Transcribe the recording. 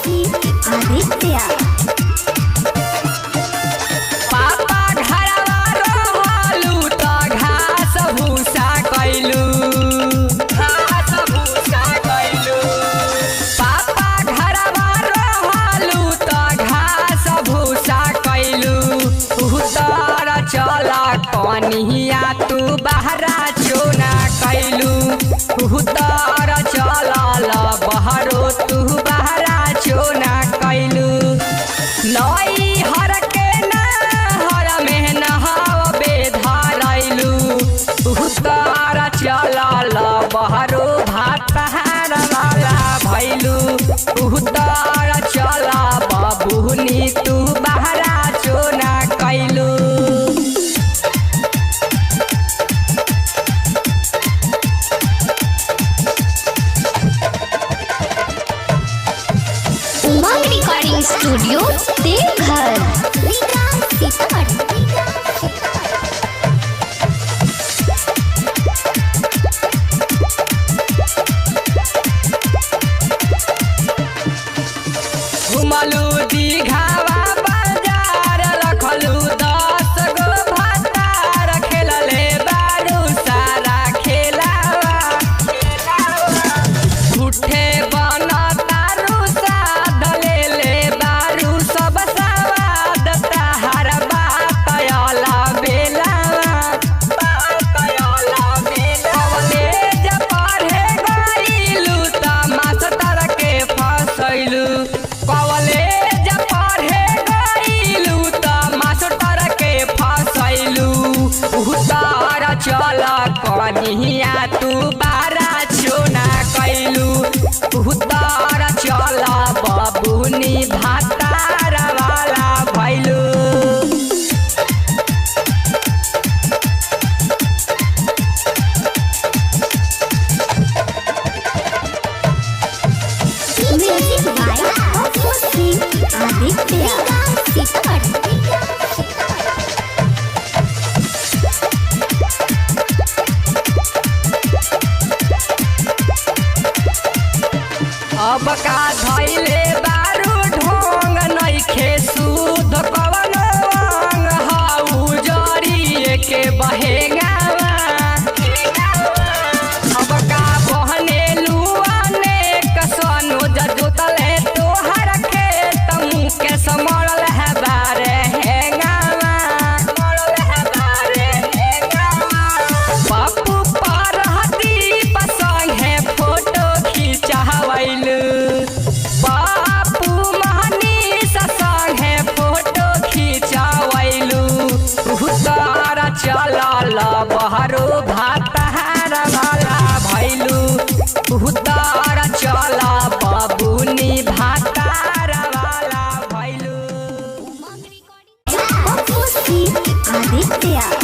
आदित्य पापा घरवा रहलू त घास भूसा कैलू पापा घरवा रहलू त घास भूसा कैलू उतर चला कनिया तू बहरा चोना कैलू उतर चल बहरो तू बहरा चोना कैलू नई हर के नहर में नहाव बेधारैलू उतर चल बहरो भातार वाला भैलू उतर चल बबुनी तू बहरा चोना कैलू उमंग रिकॉर्डिंग स्टूडियो देवघर घुमलू दीघावा बाजार रखलू 10 गो भातार खेलले बारू सारा खेलावा उठे बन तारू साध ले बारू सब सवाद तहार बात अला बेलावा कॉलेज पढ़े गइलू त मास्टर के फसैलू कॉलेज पढ़े गइलू त मास्टर के फसैलू उतर चल कनिया तू बारा चोना कैलू उतर चल बबुनी भातार वाला भैलू म्यूजिक बाय आदित्य अब का धैले बारू ढोंग नइखे सूद कवन अंग हाउ जरिए के बहेगावा अब का बहनेलू अनेक सनो जोतले तोहर खेत मुँह के समरल है बारे हेंगावा पप्पू पर दीप संगे फोटो खिंचावैलू बापू मनीष संगे फोटो खिंचावैलू उतर चल बहरो भातार वाला भैलू उतर चल बबुनी भातार वाला भैलू आदित्य